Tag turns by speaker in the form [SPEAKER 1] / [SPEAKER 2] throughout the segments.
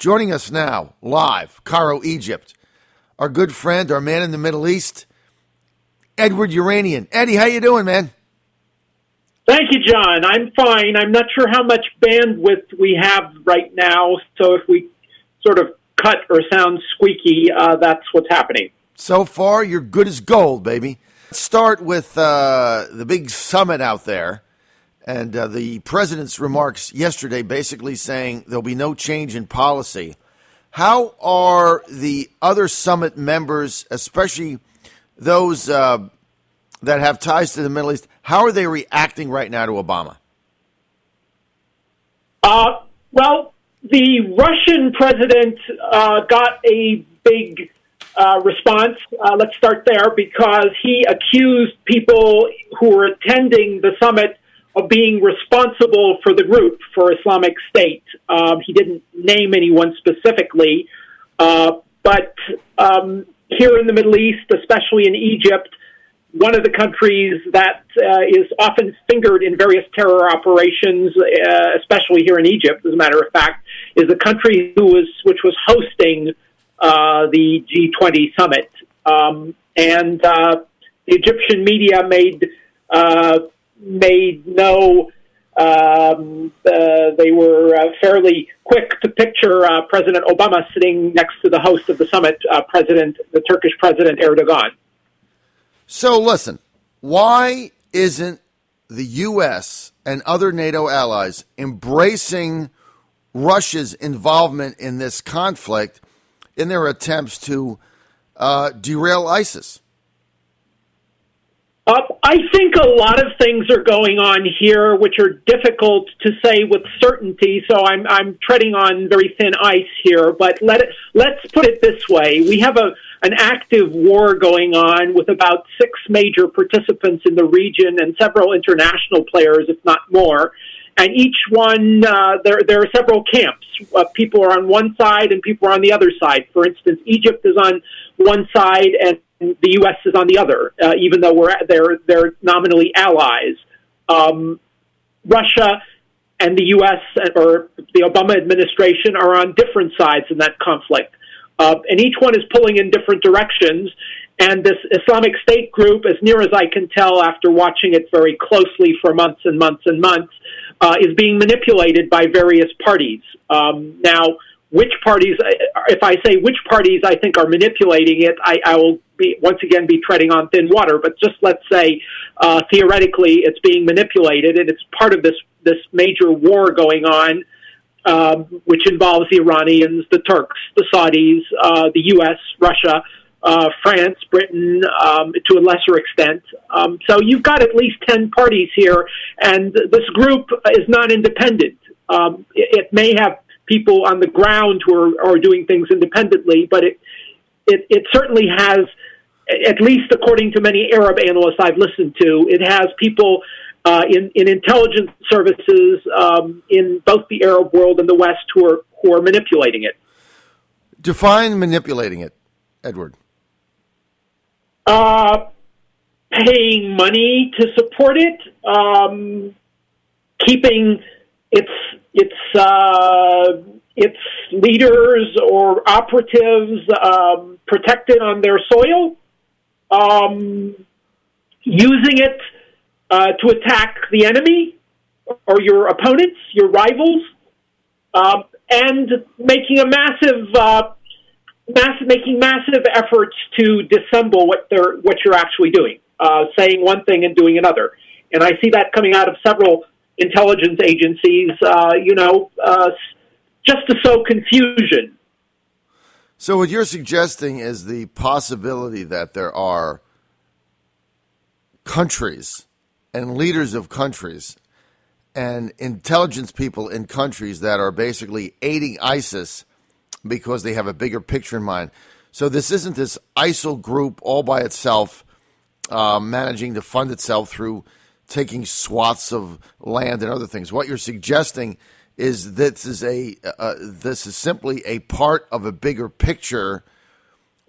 [SPEAKER 1] Joining us now, live, Cairo, Egypt, our good friend, our man in the Middle East, Edward Yeranian. Eddie, how you doing, man?
[SPEAKER 2] Thank you, John. I'm fine. I'm not sure how much bandwidth we have right now, so if we sort of cut or sound squeaky, that's what's happening.
[SPEAKER 1] So far, you're good as gold, baby. Let's start with the big summit out there. And the president's remarks yesterday basically saying there'll be no change in policy. How are the other summit members, especially those that have ties to the Middle East, how are they reacting right now to Obama?
[SPEAKER 2] Well, the Russian president got a big response. Let's start there, because he accused people who were attending the summit of being responsible for the group, for Islamic State. He didn't name anyone specifically, but here in the Middle East, especially in Egypt, one of the countries that is often fingered in various terror operations, especially here in Egypt, as a matter of fact, is a country which was hosting the G20 summit. And the Egyptian media made no, they were fairly quick to picture President Obama sitting next to the host of the summit, the Turkish President Erdogan.
[SPEAKER 1] So listen, why isn't the U.S. and other NATO allies embracing Russia's involvement in this conflict in their attempts to derail ISIS?
[SPEAKER 2] I think a lot of things are going on here which are difficult to say with certainty, so I'm treading on very thin ice here, but let's put it this way. We have an active war going on with about 6 major participants in the region and several international players, if not more. And each one, there are several camps. People are on one side and people are on the other side. For instance, Egypt is on one side and the U.S. is on the other, even though they're nominally allies. Russia and the U.S. or the Obama administration are on different sides in that conflict. And each one is pulling in different directions. And this Islamic State group, as near as I can tell after watching it very closely for months and months and months, is being manipulated by various parties. Now, which parties, if I say which parties I think are manipulating it, I will once again be treading on thin water, but just let's say theoretically it's being manipulated, and it's part of this major war going on, which involves the Iranians, the Turks, the Saudis, the U.S., Russia, France, Britain, to a lesser extent. So you've got at least 10 parties here, and this group is not independent. It may have people on the ground who are doing things independently, but it certainly has, at least according to many Arab analysts I've listened to, it has people in intelligence services in both the Arab world and the West who are manipulating it.
[SPEAKER 1] Define manipulating it, Edward.
[SPEAKER 2] Paying money to support it, keeping its leaders or operatives protected on their soil, using it to attack the enemy or your opponents, your rivals, and making massive efforts to dissemble what you're actually doing, saying one thing and doing another. And I see that coming out of several intelligence agencies, just to sow confusion.
[SPEAKER 1] So what you're suggesting is the possibility that there are countries and leaders of countries and intelligence people in countries that are basically aiding ISIS because they have a bigger picture in mind. So this isn't this ISIL group all by itself managing to fund itself through taking swaths of land and other things. What you're suggesting is this is simply a part of a bigger picture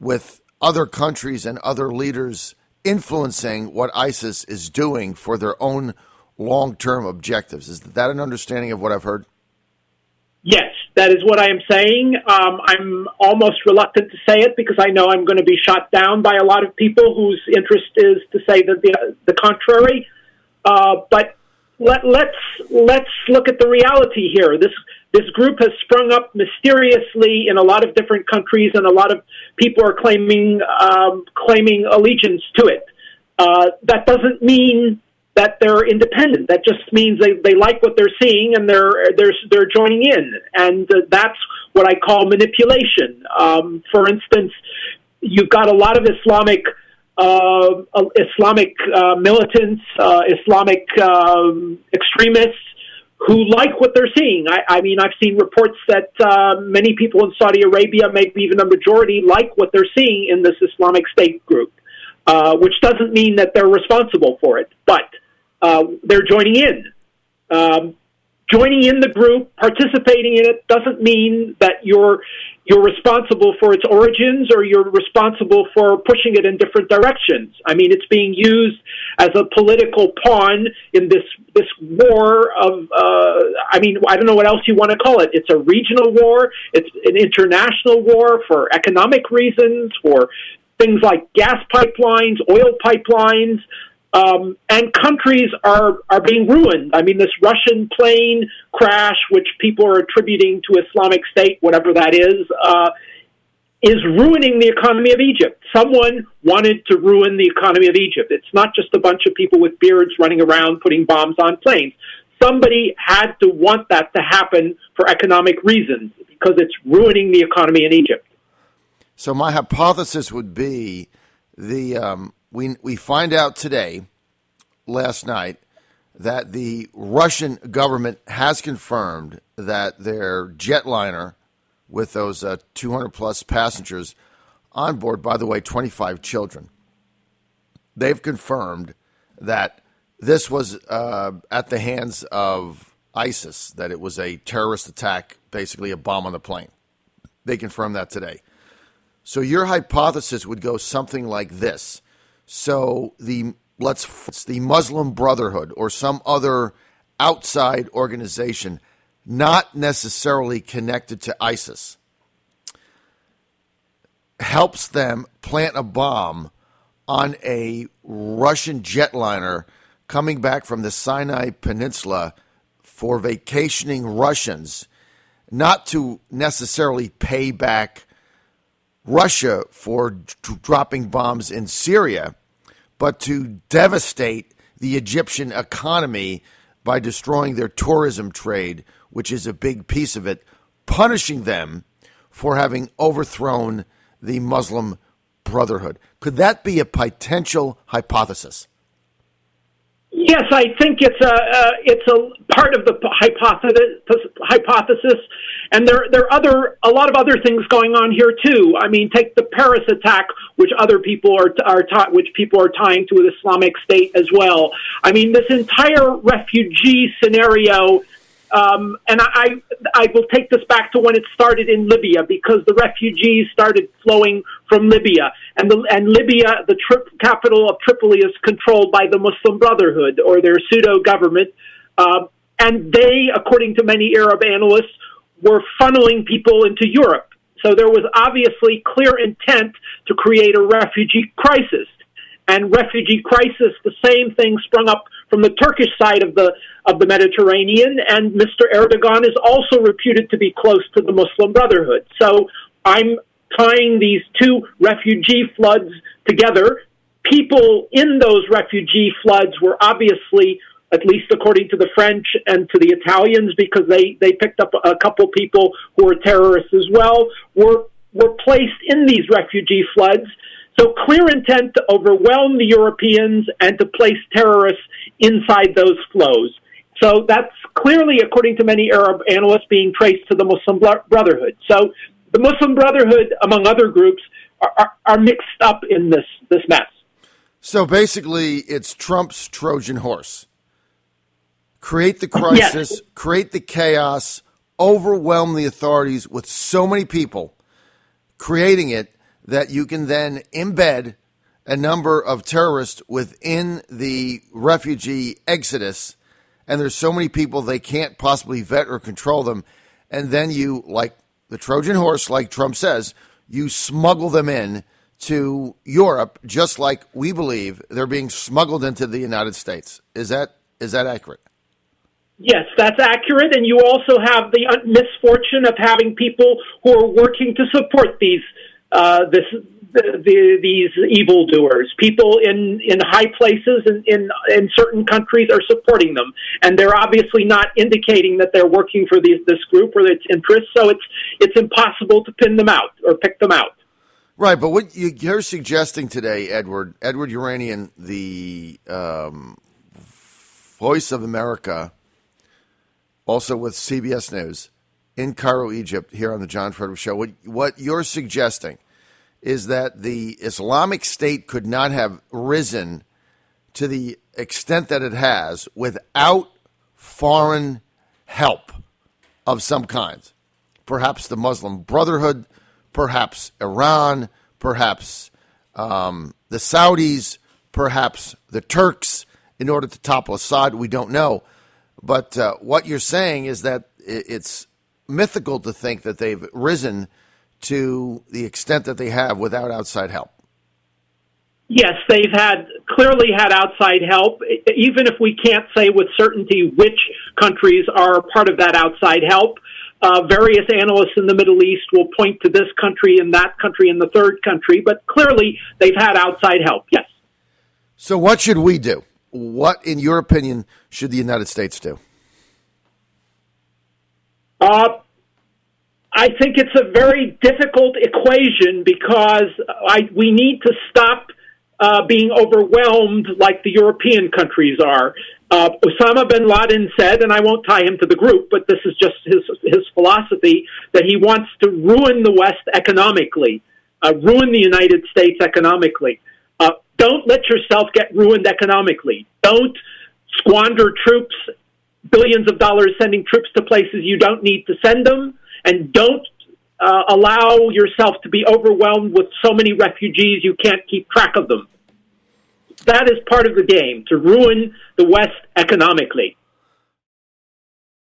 [SPEAKER 1] with other countries and other leaders influencing what ISIS is doing for their own long-term objectives. Is that an understanding of what I've heard?
[SPEAKER 2] Yes, that is what I am saying. I'm almost reluctant to say it because I know I'm going to be shot down by a lot of people whose interest is to say that the contrary. But let's look at the reality here. This group has sprung up mysteriously in a lot of different countries, and a lot of people are claiming allegiance to it. That doesn't mean that they're independent. That just means they like what they're seeing and they're joining in, and that's what I call manipulation. For instance, you've got a lot of Islamic militants, Islamic extremists who like what they're seeing. I mean, I've seen reports that many people in Saudi Arabia, maybe even a majority, like what they're seeing in this Islamic State group, which doesn't mean that they're responsible for it, but they're joining in. Joining in the group, participating in it, doesn't mean that you're responsible for its origins or you're responsible for pushing it in different directions. I mean, it's being used as a political pawn in this war of, I don't know what else you want to call it. It's a regional war. It's an international war for economic reasons, for things like gas pipelines, oil pipelines, and countries are being ruined. I mean, this Russian plane crash, which people are attributing to Islamic State, whatever that is ruining the economy of Egypt. Someone wanted to ruin the economy of Egypt. It's not just a bunch of people with beards running around putting bombs on planes. Somebody had to want that to happen for economic reasons because it's ruining the economy in Egypt.
[SPEAKER 1] So my hypothesis would be we find out today, last night, that the Russian government has confirmed that their jetliner with those 200-plus passengers on board, by the way, 25 children, they've confirmed that this was at the hands of ISIS, that it was a terrorist attack, basically a bomb on the plane. They confirmed that today. So your hypothesis would go something like this. So the Muslim Brotherhood or some other outside organization, not necessarily connected to ISIS, helps them plant a bomb on a Russian jetliner coming back from the Sinai Peninsula for vacationing Russians, not to necessarily pay back Russia for dropping bombs in Syria, but to devastate the Egyptian economy by destroying their tourism trade, which is a big piece of it, punishing them for having overthrown the Muslim Brotherhood. Could that be a potential hypothesis?
[SPEAKER 2] Yes, I think it's a part of the hypothesis, and there are a lot of other things going on here too. I mean, take the Paris attack, which other people are tying to the Islamic State as well. I mean, this entire refugee scenario. And I will take this back to when it started in Libya, because the refugees started flowing from Libya, and Libya, the capital of Tripoli, is controlled by the Muslim Brotherhood or their pseudo government, and they, according to many Arab analysts, were funneling people into Europe. So there was obviously clear intent to create a refugee crisis. And refugee crisis, the same thing sprung up from the Turkish side of the Mediterranean, and Mr. Erdogan is also reputed to be close to the Muslim Brotherhood. So I'm tying these two refugee floods together. People in those refugee floods were obviously, at least according to the French and to the Italians, because they picked up a couple people who were terrorists as well, were placed in these refugee floods. So clear intent to overwhelm the Europeans and to place terrorists inside those flows. So that's clearly, according to many Arab analysts, being traced to the Muslim Brotherhood. So the Muslim Brotherhood, among other groups, are mixed up in this mess.
[SPEAKER 1] So basically, it's Trump's Trojan horse. Create the crisis, yes. Create the chaos, overwhelm the authorities with so many people, creating it that you can then embed a number of terrorists within the refugee exodus, and there's so many people they can't possibly vet or control them, and then you, like the Trojan horse, like Trump says, you smuggle them in to Europe, just like we believe they're being smuggled into the United States. Is that accurate?
[SPEAKER 2] Yes, that's accurate. And you also have the misfortune of having people who are working to support these these evildoers. People in high places in certain countries are supporting them, and they're obviously not indicating that they're working for this group or its interests. So it's impossible to pin them out or pick them out.
[SPEAKER 1] Right, but what you're suggesting today, Edward Yeranian, the Voice of America, also with CBS News, in Cairo, Egypt, here on the John Fredericks Show, what you're suggesting is that the Islamic State could not have risen to the extent that it has without foreign help of some kind. Perhaps the Muslim Brotherhood, perhaps Iran, perhaps the Saudis, perhaps the Turks, in order to topple Assad. We don't know. But what you're saying is that it's mythical to think that they've risen to the extent that they have without outside help.
[SPEAKER 2] Yes, they've clearly had outside help, even if we can't say with certainty which countries are part of that outside help. Various analysts in the Middle East will point to this country and that country and the third country, but clearly they've had outside help, yes.
[SPEAKER 1] So what should we do? What, in your opinion, should the United States do?
[SPEAKER 2] I think it's a very difficult equation because we need to stop being overwhelmed like the European countries are. Osama bin Laden said, and I won't tie him to the group, but this is just his philosophy, that he wants to ruin the West economically, ruin the United States economically. Don't let yourself get ruined economically. Don't squander troops, billions of dollars sending troops to places you don't need to send them, and don't allow yourself to be overwhelmed with so many refugees you can't keep track of them. That is part of the game, to ruin the West economically.